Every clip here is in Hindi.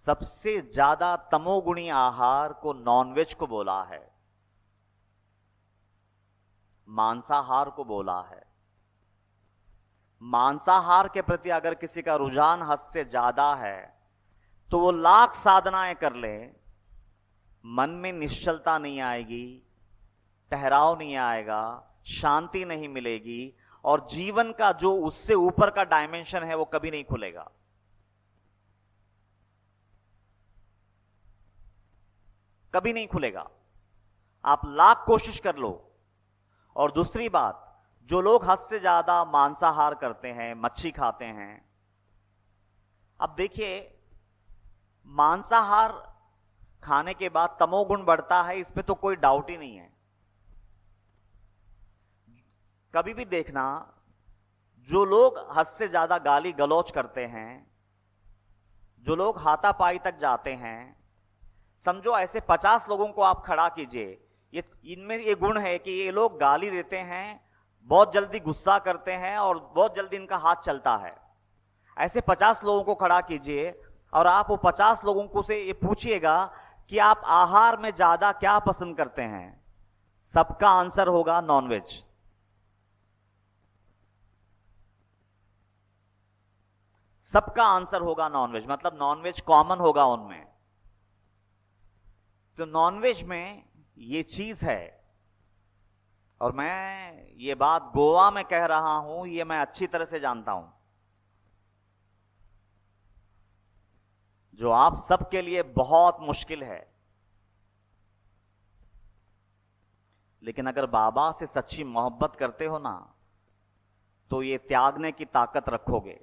सबसे ज्यादा तमोगुणी आहार को नॉनवेज को बोला है, मांसाहार को बोला है। मांसाहार के प्रति अगर किसी का रुझान हद से ज्यादा है तो वो लाख साधनाएं कर ले, मन में निश्चलता नहीं आएगी, ठहराव नहीं आएगा, शांति नहीं मिलेगी, और जीवन का जो उससे ऊपर का डायमेंशन है वो कभी नहीं खुलेगा। कभी नहीं खुलेगा, आप लाख कोशिश कर लो। और दूसरी बात, जो लोग हद से ज्यादा मांसाहार करते हैं, मच्छी खाते हैं, अब देखिए मांसाहार खाने के बाद तमोगुण बढ़ता है, इसमें तो कोई डाउट ही नहीं है। कभी भी देखना, जो लोग हद से ज्यादा गाली गलौज करते हैं, जो लोग हाथापाई तक जाते हैं, समझो ऐसे 50 लोगों को आप खड़ा कीजिए, ये इनमें ये गुण है कि ये लोग गाली देते हैं, बहुत जल्दी गुस्सा करते हैं और बहुत जल्दी इनका हाथ चलता है। ऐसे 50 लोगों को खड़ा कीजिए और आप वो 50 लोगों को से ये पूछिएगा कि आप आहार में ज्यादा क्या पसंद करते हैं, सबका आंसर होगा नॉनवेज। सबका आंसर होगा नॉनवेज, मतलब नॉनवेज कॉमन होगा उनमें। तो नॉनवेज में ये चीज है, और मैं ये बात गोवा में कह रहा हूं, ये मैं अच्छी तरह से जानता हूं, जो आप सबके लिए बहुत मुश्किल है। लेकिन अगर बाबा से सच्ची मोहब्बत करते हो ना, तो ये त्यागने की ताकत रखोगे।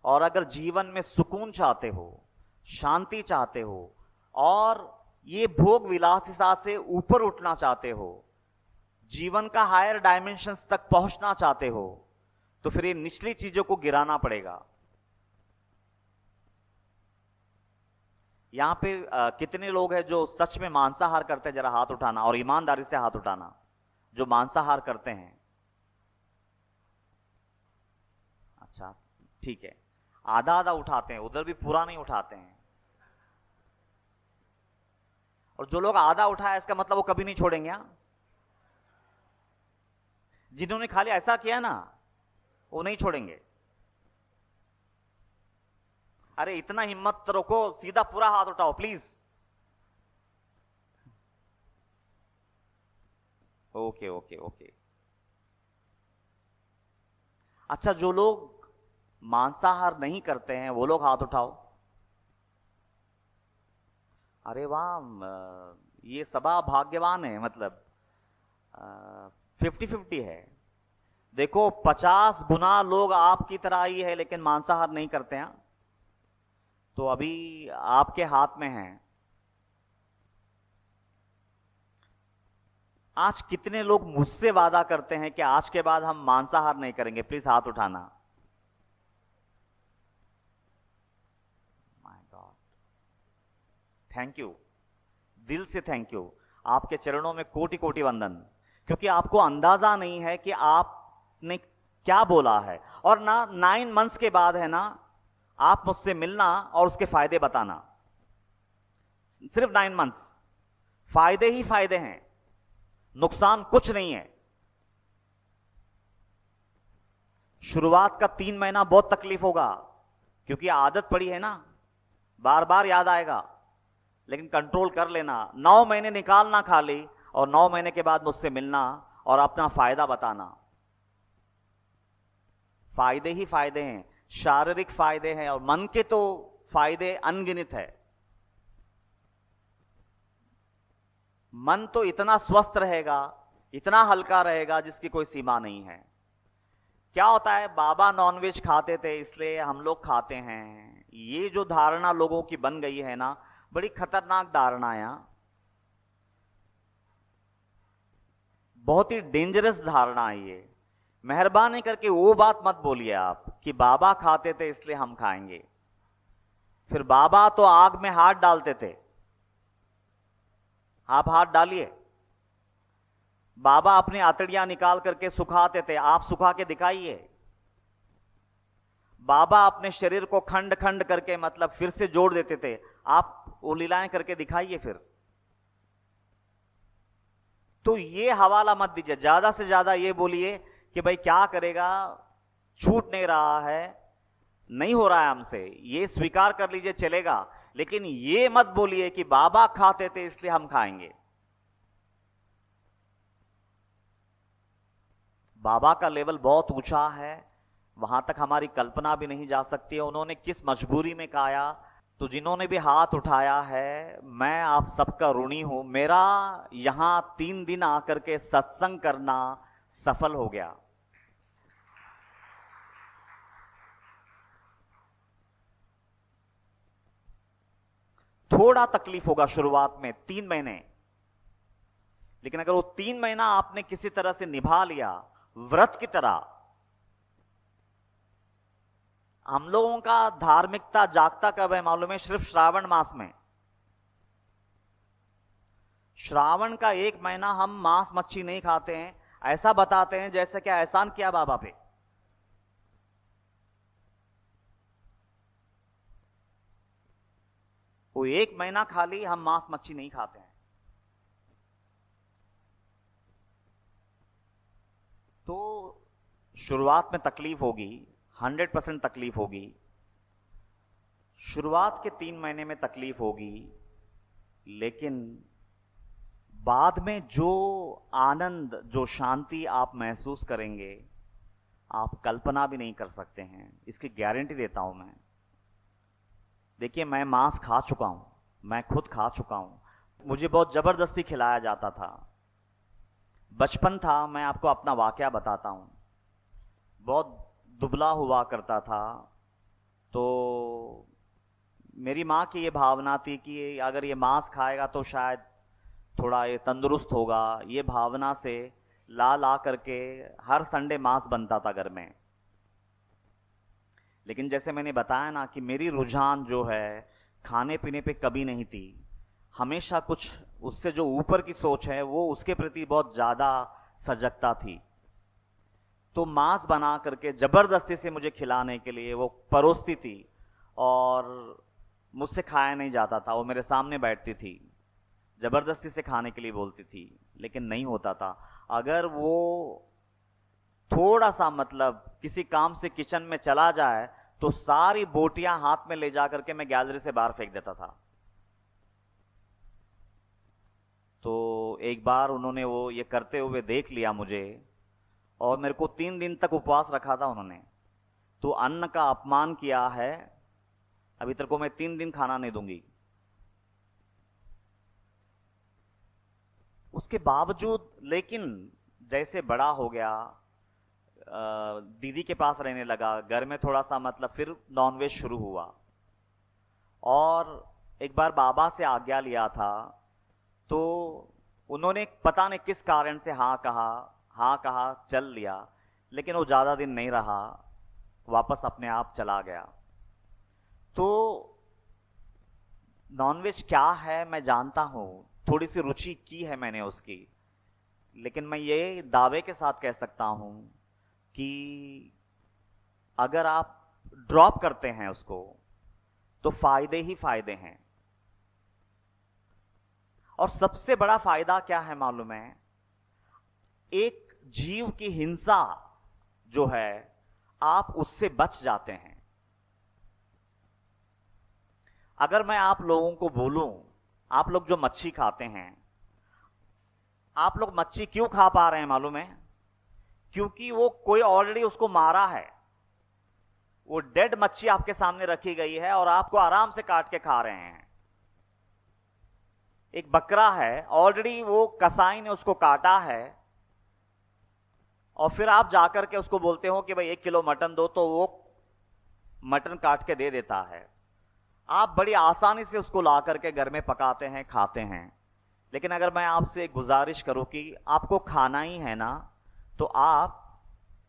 और अगर जीवन में सुकून चाहते हो, शांति चाहते हो, और ये भोग विलासिता से ऊपर उठना चाहते हो, जीवन का हायर डायमेंशंस तक पहुंचना चाहते हो, तो फिर ये निचली चीजों को गिराना पड़ेगा। यहां पे कितने लोग हैं जो सच में मांसाहार करते हैं? जरा हाथ उठाना, और ईमानदारी से हाथ उठाना जो मांसाहार करते हैं। अच्छा ठीक है, आधा आधा उठाते हैं, उधर भी पूरा नहीं उठाते हैं। और जो लोग आधा उठाया इसका मतलब वो कभी नहीं छोड़ेंगे। हाँ, जिन्होंने खाली ऐसा किया ना वो नहीं छोड़ेंगे। अरे इतना हिम्मत रखो, सीधा पूरा हाथ उठाओ प्लीज। Okay okay okay. अच्छा, जो लोग मांसाहार नहीं करते हैं वो लोग हाथ उठाओ। अरे वाह, ये सभा भाग्यवान है, मतलब 50-50 है। देखो 50 गुना लोग आपकी तरह ही है लेकिन मांसाहार नहीं करते हैं, तो अभी आपके हाथ में है। आज कितने लोग मुझसे वादा करते हैं कि आज के बाद हम मांसाहार नहीं करेंगे? प्लीज हाथ उठाना। माय गॉड, थैंक यू, दिल से थैंक यू। आपके चरणों में कोटि कोटि वंदन, क्योंकि आपको अंदाजा नहीं है कि आपने क्या बोला है। और ना 9 मंथ्स के बाद है ना, आप मुझसे मिलना और उसके फायदे बताना। सिर्फ 9 मंथ्स, फायदे ही फायदे हैं, नुकसान कुछ नहीं है। शुरुआत का 3 महीना बहुत तकलीफ होगा, क्योंकि आदत पड़ी है ना, बार बार याद आएगा, लेकिन कंट्रोल कर लेना। 9 महीने निकालना खाली, और 9 महीने के बाद मुझसे मिलना और अपना फायदा बताना। फायदे ही फायदे हैं, शारीरिक फायदे हैं, और मन के तो फायदे अनगिनत है। मन तो इतना स्वस्थ रहेगा, इतना हल्का रहेगा, जिसकी कोई सीमा नहीं है। क्या होता है, बाबा नॉनवेज खाते थे इसलिए हम लोग खाते हैं, ये जो धारणा लोगों की बन गई है ना, बड़ी खतरनाक धारणा है, बहुत ही डेंजरस धारणा है ये। मेहरबानी करके वो बात मत बोलिए आप कि बाबा खाते थे इसलिए हम खाएंगे। फिर बाबा तो आग में हाथ डालते थे, आप हाथ डालिए। बाबा अपनी आतड़ियां निकाल करके सुखाते थे, आप सुखा के दिखाइए। बाबा अपने शरीर को खंड खंड करके मतलब फिर से जोड़ देते थे। आप वो लीलाएं करके दिखाइए फिर। तो ये हवाला मत दीजिए, ज्यादा से ज्यादा ये बोलिए कि भाई क्या करेगा, छूट नहीं रहा है, नहीं हो रहा है हमसे, ये स्वीकार कर लीजिए चलेगा, लेकिन ये मत बोलिए कि बाबा खाते थे इसलिए हम खाएंगे। बाबा का लेवल बहुत ऊंचा है, वहां तक हमारी कल्पना भी नहीं जा सकती है। उन्होंने किस मजबूरी में खाया। तो जिन्होंने भी हाथ उठाया है, मैं आप सबका ऋणी हूं। मेरा यहां 3 दिन आकर के सत्संग करना सफल हो गया। थोड़ा तकलीफ होगा शुरुआत में 3 महीने, लेकिन अगर वो 3 महीना आपने किसी तरह से निभा लिया व्रत की तरह। हम लोगों का धार्मिकता जागता कब है मालूम है? सिर्फ श्रावण मास में। श्रावण का 1 महीना हम मांस मच्छी नहीं खाते हैं, ऐसा बताते हैं जैसे क्या एहसान किया बाबा पे। वो 1 महीना खाली हम मांस मच्छी नहीं खाते हैं। तो शुरुआत में तकलीफ होगी, 100% तकलीफ होगी। शुरुआत के 3 महीने में तकलीफ होगी, लेकिन बाद में जो आनंद, जो शांति आप महसूस करेंगे, आप कल्पना भी नहीं कर सकते हैं। इसकी गारंटी देता हूं मैं। देखिए, मैं मांस खा चुका हूं, मैं खुद खा चुका हूं। मुझे बहुत जबरदस्ती खिलाया जाता था। बचपन था, मैं आपको अपना वाकया बताता हूं। बहुत दुबला हुआ करता था, तो मेरी माँ की ये भावना थी कि अगर ये मांस खाएगा तो शायद थोड़ा ये तंदुरुस्त होगा। ये भावना से ला ला करके हर संडे मांस बनता था घर में। लेकिन जैसे मैंने बताया ना कि मेरी रुझान जो है खाने पीने पे कभी नहीं थी। हमेशा कुछ उससे जो ऊपर की सोच है वो उसके प्रति बहुत ज़्यादा सजगता थी। तो मांस बना करके जबरदस्ती से मुझे खिलाने के लिए वो परोसती थी, और मुझसे खाया नहीं जाता था। वो मेरे सामने बैठती थी, जबरदस्ती से खाने के लिए बोलती थी, लेकिन नहीं होता था। अगर वो थोड़ा सा मतलब किसी काम से किचन में चला जाए तो सारी बोटियां हाथ में ले जा करके मैं गैलरी से बाहर फेंक देता था। तो एक बार उन्होंने वो ये करते हुए देख लिया मुझे, और मेरे को 3 दिन तक उपवास रखा था उन्होंने। तो अन्न का अपमान किया है, अभी तेरे को मैं 3 दिन खाना नहीं दूंगी। उसके बावजूद, लेकिन जैसे बड़ा हो गया, दीदी के पास रहने लगा, घर में थोड़ा सा मतलब फिर नॉनवेज शुरू हुआ। और एक बार बाबा से आज्ञा लिया था, तो उन्होंने पता नहीं किस कारण से हाँ कहा, चल लिया। लेकिन वो ज़्यादा दिन नहीं रहा, वापस अपने आप चला गया। तो नॉनवेज क्या है मैं जानता हूँ, थोड़ी सी रुचि की है मैंने उसकी, लेकिन मैं ये दावे के साथ कह सकता हूँ कि अगर आप ड्रॉप करते हैं उसको तो फायदे ही फायदे हैं। और सबसे बड़ा फायदा क्या है मालूम है? एक जीव की हिंसा जो है, आप उससे बच जाते हैं। अगर मैं आप लोगों को बोलूं, आप लोग जो मच्छी खाते हैं, आप लोग मच्छी क्यों खा पा रहे हैं मालूम है? क्योंकि वो कोई ऑलरेडी उसको मारा है। वो डेड मच्छी आपके सामने रखी गई है और आपको आराम से काट के खा रहे हैं। एक बकरा है, ऑलरेडी वो कसाई ने उसको काटा है, और फिर आप जाकर के उसको बोलते हो कि भाई 1 किलो मटन दो, तो वो मटन काट के दे देता है। आप बड़ी आसानी से उसको ला करके घर में पकाते हैं, खाते हैं। लेकिन अगर मैं आपसे गुजारिश करूं कि आपको खाना ही है ना, तो आप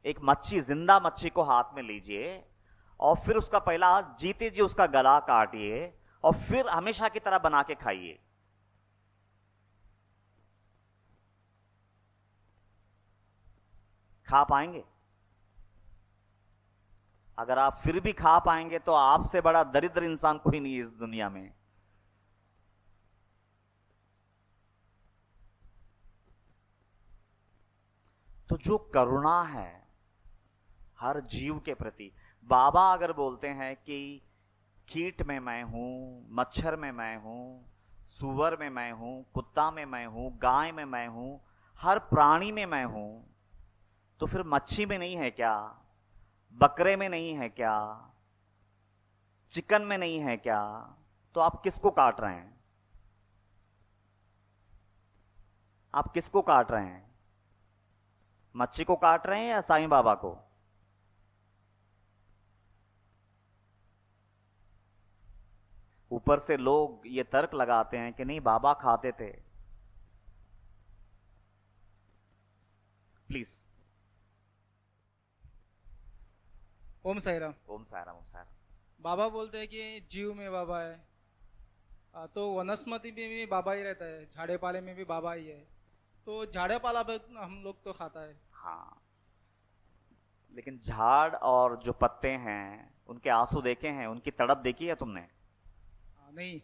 एक मच्छी, जिंदा मच्छी को हाथ में लीजिए, और फिर उसका पहला जीते जी उसका गला काटिए, और फिर हमेशा की तरह बना के खाइए। खा पाएंगे? अगर आप फिर भी खा पाएंगे तो आपसे बड़ा दरिद्र इंसान कोई नहीं है इस दुनिया में। तो जो करुणा है हर जीव के प्रति, बाबा अगर बोलते हैं कि कीट में मैं हूं, मच्छर में मैं हूं, सूअर में मैं हूं, कुत्ता में मैं हूं, गाय में मैं हूं, हर प्राणी में मैं हूं, तो फिर मच्छी में नहीं है क्या? बकरे में नहीं है क्या? चिकन में नहीं है क्या? तो आप किसको काट रहे हैं? आप किसको काट रहे हैं? मच्छी को काट रहे हैं या साईं बाबा को? ऊपर से लोग ये तर्क लगाते हैं कि नहीं बाबा खाते थे। प्लीज। ओम साईराम। ओम साईराम, ओम साईराम। बाबा बोलते हैं कि जीव में बाबा है, तो वनस्पति में भी बाबा ही रहता है, झाड़े पाले में भी बाबा ही है, तो झाड़े पाला भी हम लोग तो खाता है। हाँ, लेकिन झाड़ और जो पत्ते हैं उनके आंसू देखे हैं, उनकी तड़प देखी है तुमने? नहीं।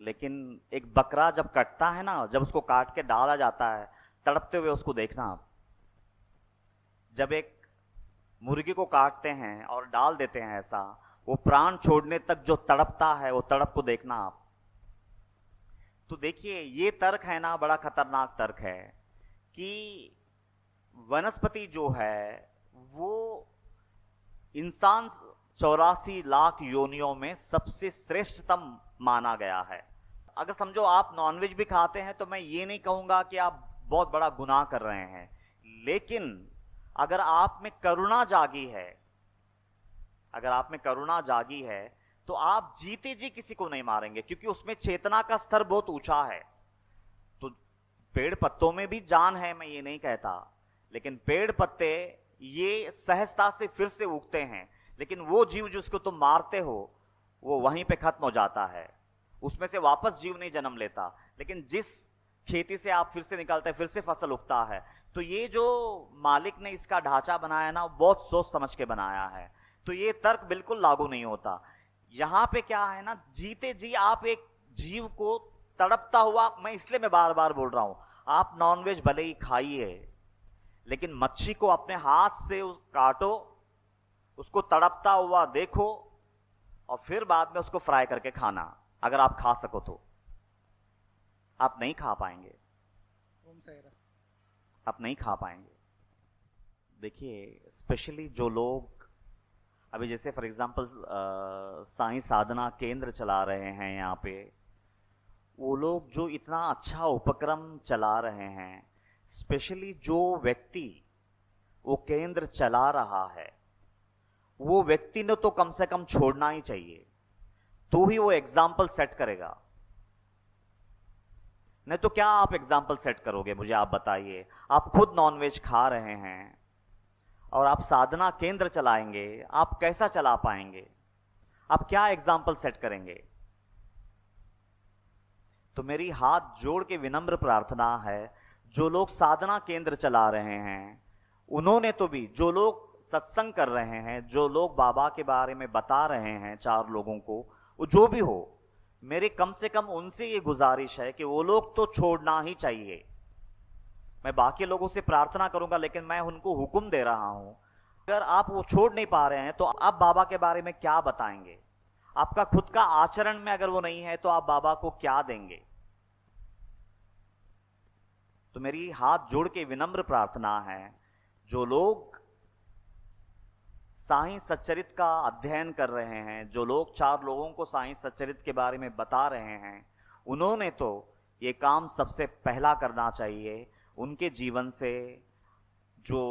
लेकिन एक बकरा जब कटता है ना, जब उसको काट के डाला जाता है, तड़पते हुए उसको देखना आप। जब एक मुर्गी को काटते हैं और डाल देते हैं ऐसा, वो प्राण छोड़ने तक जो तड़पता है वो तड़प को देखना आप। तो देखिए ये तर्क है ना, बड़ा खतरनाक तर्क है कि वनस्पति जो है वो इंसान 84 लाख योनियों में सबसे श्रेष्ठतम माना गया है। अगर समझो आप नॉनवेज भी खाते हैं तो मैं ये नहीं कहूंगा कि आप बहुत बड़ा गुनाह कर रहे हैं, लेकिन अगर आप में करुणा जागी है, अगर आप में करुणा जागी है तो आप जीते जी किसी को नहीं मारेंगे, क्योंकि उसमें चेतना का स्तर बहुत ऊंचा है। तो पेड़ पत्तों में भी जान है, मैं ये नहीं कहता, लेकिन पेड़ पत्ते ये सहजता से फिर से उगते हैं, लेकिन वो जीव जिसको तुम मारते हो वो वहीं पे खत्म हो जाता है, उसमें से वापस जीव नहीं जन्म लेता। लेकिन जिस खेती से आप फिर से निकालते हैं, फिर से फसल उगता है। तो ये जो मालिक ने इसका ढांचा बनाया ना, बहुत सोच समझ के बनाया है, तो ये तर्क बिल्कुल लागू नहीं होता। यहां पे क्या है ना, जीते जी आप एक जीव को तड़पता हुआ, मैं इसलिए मैं बार बार बोल रहा हूं, आप नॉनवेज भले ही खाइए, लेकिन मच्छी को अपने हाथ से काटो, उसको तड़पता हुआ देखो, और फिर बाद में उसको फ्राई करके खाना, अगर आप खा सको तो। आप नहीं खा पाएंगे, आप नहीं खा पाएंगे। देखिए स्पेशली जो लोग अभी जैसे फॉर एग्जांपल साईं साधना केंद्र चला रहे हैं यहाँ पे, वो लोग जो इतना अच्छा उपक्रम चला रहे हैं, स्पेशली जो व्यक्ति वो केंद्र चला रहा है, वो व्यक्ति ने तो कम से कम छोड़ना ही चाहिए, तो ही वो एग्जाम्पल सेट करेगा। नहीं तो क्या आप एग्जाम्पल सेट करोगे, मुझे आप बताइए। आप खुद नॉनवेज खा रहे हैं और आप साधना केंद्र चलाएंगे, आप कैसा चला पाएंगे? आप क्या एग्जाम्पल सेट करेंगे? तो मेरी हाथ जोड़ के विनम्र प्रार्थना है, जो लोग साधना केंद्र चला रहे हैं उन्होंने तो भी, जो लोग सत्संग कर रहे हैं, जो लोग बाबा के बारे में बता रहे हैं 4 लोगों को, वो जो भी हो, मेरे कम से कम उनसे ये गुजारिश है कि वो लोग तो छोड़ना ही चाहिए। मैं बाकी लोगों से प्रार्थना करूंगा, लेकिन मैं उनको हुक्म दे रहा हूं, अगर आप वो छोड़ नहीं पा रहे हैं तो आप बाबा के बारे में क्या बताएंगे? आपका खुद का आचरण में अगर वो नहीं है तो आप बाबा को क्या देंगे? तो मेरी हाथ जोड़ के विनम्र प्रार्थना है, जो लोग साईं सच्चरित का अध्ययन कर रहे हैं, जो लोग 4 लोगों को साईं सच्चरित के बारे में बता रहे हैं, उन्होंने तो ये काम सबसे पहला करना चाहिए। उनके जीवन से जो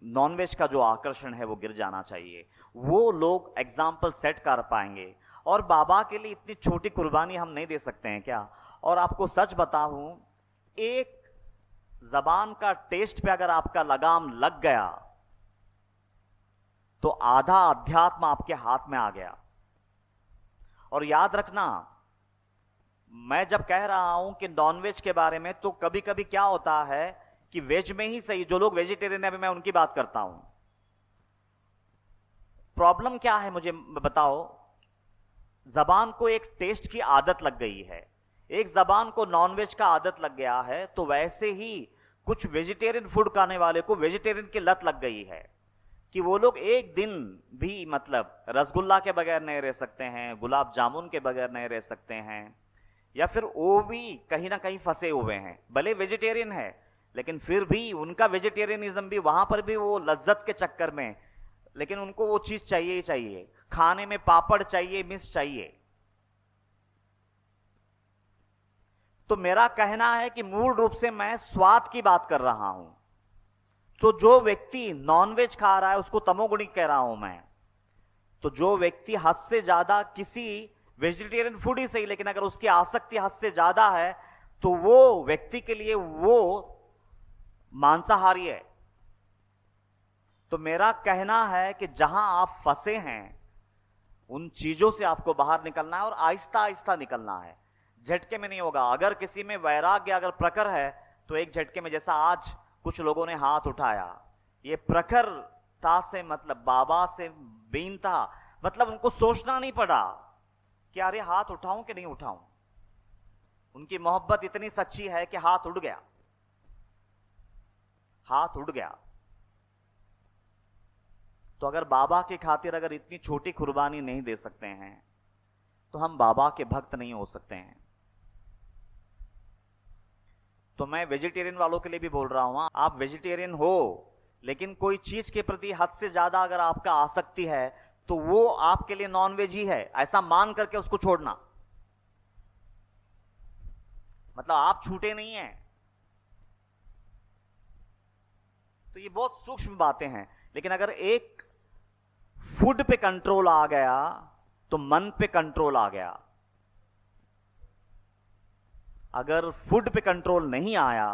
नॉनवेज का जो आकर्षण है वो गिर जाना चाहिए, वो लोग एग्जाम्पल सेट कर पाएंगे। और बाबा के लिए इतनी छोटी कुर्बानी हम नहीं दे सकते हैं क्या? और आपको सच बताऊं, एक जबान का टेस्ट पे अगर आपका लगाम लग गया तो आधा अध्यात्म आपके हाथ में आ गया। और याद रखना, मैं जब कह रहा हूं कि नॉनवेज के बारे में, तो कभी कभी क्या होता है कि वेज में ही सही, जो लोग वेजिटेरियन है, अभी मैं उनकी बात करता हूं, प्रॉब्लम क्या है मुझे बताओ। जबान को एक टेस्ट की आदत लग गई है, एक जबान को नॉनवेज का आदत लग गया है, तो वैसे ही कुछ वेजिटेरियन फूड खाने वाले को वेजिटेरियन की लत लग गई है कि वो लोग एक दिन भी मतलब रसगुल्ला के बगैर नहीं रह सकते हैं, गुलाब जामुन के बगैर नहीं रह सकते हैं, या फिर वो भी कहीं ना कहीं फंसे हुए हैं। भले वेजिटेरियन है लेकिन फिर भी उनका वेजिटेरियनिज्म भी वहां पर भी वो लज्जत के चक्कर में, लेकिन उनको वो चीज चाहिए ही चाहिए, खाने में पापड़ चाहिए, मिर्च चाहिए। तो मेरा कहना है कि मूल रूप से मैं स्वाद की बात कर रहा हूं। तो जो व्यक्ति नॉनवेज खा रहा है उसको तमोगुणी कह रहा हूं मैं। तो जो व्यक्ति हद से ज्यादा किसी वेजिटेरियन फूड ही सही, लेकिन अगर उसकी आसक्ति हद से ज्यादा है तो वो व्यक्ति के लिए वो मांसाहारी है। तो मेरा कहना है कि जहां आप फंसे हैं उन चीजों से आपको बाहर निकलना है और आहिस्ता आहिस्ता निकलना है, झटके में नहीं होगा। अगर किसी में वैराग्य अगर प्रखर है तो एक झटके में, जैसा आज कुछ लोगों ने हाथ उठाया, ये प्रखरता से मतलब बाबा से बीनता, मतलब उनको सोचना नहीं पड़ा कि अरे हाथ उठाऊं कि नहीं उठाऊं। उनकी मोहब्बत इतनी सच्ची है कि हाथ उड़ गया, हाथ उड़ गया। तो अगर बाबा की खातिर अगर इतनी छोटी कुर्बानी नहीं दे सकते हैं तो हम बाबा के भक्त नहीं हो सकते हैं। तो मैं वेजिटेरियन वालों के लिए भी बोल रहा हूं, आप वेजिटेरियन हो लेकिन कोई चीज के प्रति हद से ज्यादा अगर आपका आसक्ति है तो वो आपके लिए नॉनवेज ही है, ऐसा मान करके उसको छोड़ना, मतलब आप छूटे नहीं हैं। तो ये बहुत सूक्ष्म बातें हैं। लेकिन अगर एक फूड पे कंट्रोल आ गया तो मन पे कंट्रोल आ गया। अगर फूड पे कंट्रोल नहीं आया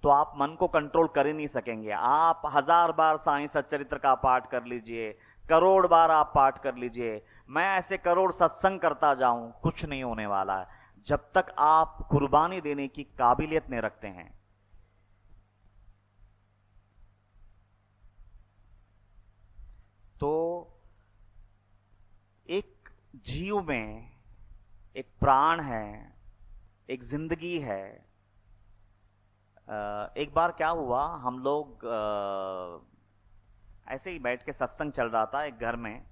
तो आप मन को कंट्रोल कर ही नहीं सकेंगे। आप 1000 बार साईं सच्चरित्र का पाठ कर लीजिए, करोड़ बार आप पाठ कर लीजिए, मैं ऐसे करोड़ सत्संग करता जाऊं, कुछ नहीं होने वाला है जब तक आप कुर्बानी देने की काबिलियत नहीं रखते हैं। तो एक जीव में एक प्राण है, एक जिंदगी है। एक बार क्या हुआ, हम लोग ऐसे ही बैठ के सत्संग चल रहा था एक घर में।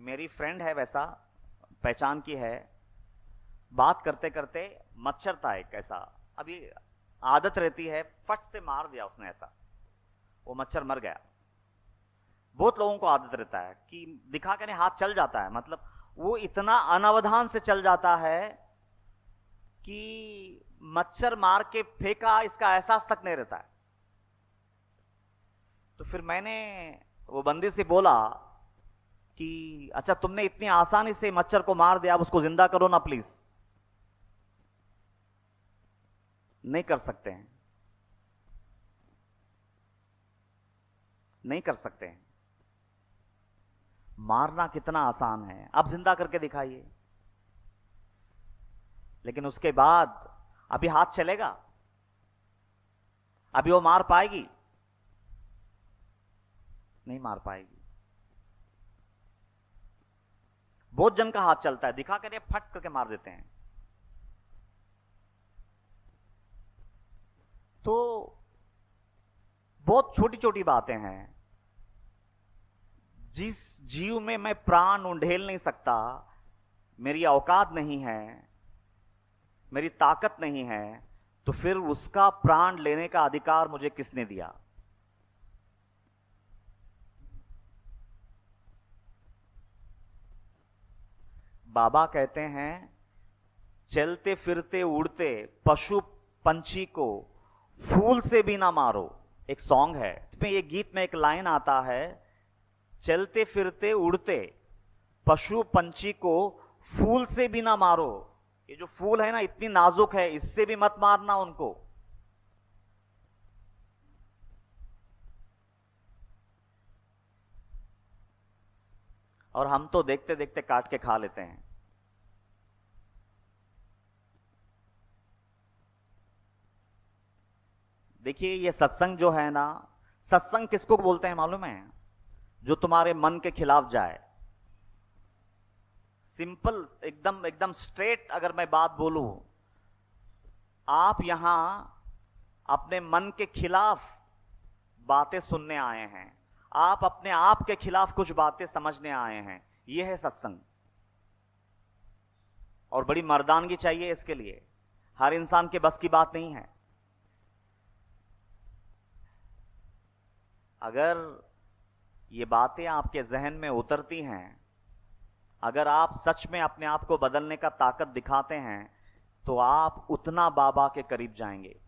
मेरी फ्रेंड है, वैसा पहचान की है। बात करते करते मच्छर था एक ऐसा, अभी आदत रहती है, फट से मार दिया उसने ऐसा, वो मच्छर मर गया। बहुत लोगों को आदत रहता है कि दिखा के हाथ चल जाता है, मतलब वो इतना अनावधान से चल जाता है कि मच्छर मार के फेंका इसका एहसास तक नहीं रहता है। तो फिर मैंने वो बंदी से बोला कि अच्छा तुमने इतनी आसानी से मच्छर को मार दिया, अब उसको जिंदा करो ना प्लीज। नहीं कर सकते हैं, नहीं कर सकते हैं। मारना कितना आसान है, आप जिंदा करके दिखाइए। लेकिन उसके बाद अभी हाथ चलेगा, अभी वो मार पाएगी? नहीं मार पाएगी। बहुत जन का हाथ चलता है, दिखा कर फट करके मार देते हैं। तो बहुत छोटी छोटी बातें हैं। जिस जीव में मैं प्राण उंडेल नहीं सकता, मेरी औकात नहीं है, मेरी ताकत नहीं है, तो फिर उसका प्राण लेने का अधिकार मुझे किसने दिया? बाबा कहते हैं चलते फिरते उड़ते पशु पंछी को फूल से भी ना मारो। एक सॉन्ग है, इसमें ये गीत में एक लाइन आता है, चलते फिरते उड़ते पशु पंछी को फूल से भी ना मारो। ये जो फूल है ना, इतनी नाजुक है, इससे भी मत मारना उनको। और हम तो देखते देखते काट के खा लेते हैं। देखिए ये सत्संग जो है ना, सत्संग किसको बोलते हैं मालूम है? जो तुम्हारे मन के खिलाफ जाए। सिंपल, एकदम एकदम स्ट्रेट अगर मैं बात बोलूं, आप यहां अपने मन के खिलाफ बातें सुनने आए हैं, आप अपने आप के खिलाफ कुछ बातें समझने आए हैं। यह है सत्संग। और बड़ी मर्दानगी चाहिए इसके लिए, हर इंसान के बस की बात नहीं है। अगर ये बातें आपके जहन में उतरती हैं, अगर आप सच में अपने आप को बदलने का ताकत दिखाते हैं, तो आप उतना बाबा के करीब जाएंगे।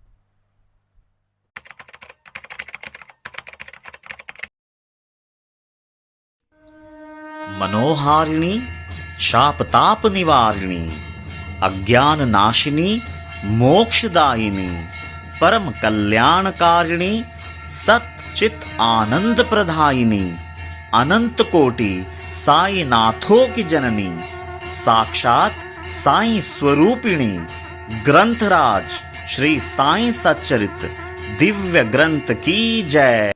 मनोहारिणी शापताप निवारिणी अज्ञान नाशिनी मोक्षदायिनी परम कल्याणकारिणी सच्चित आनंद प्रदायिनी अनंत कोटि साई नाथों की जननी साक्षात साई स्वरूपिणी ग्रंथराज श्री साई सच्चरित दिव्य ग्रंथ की जय।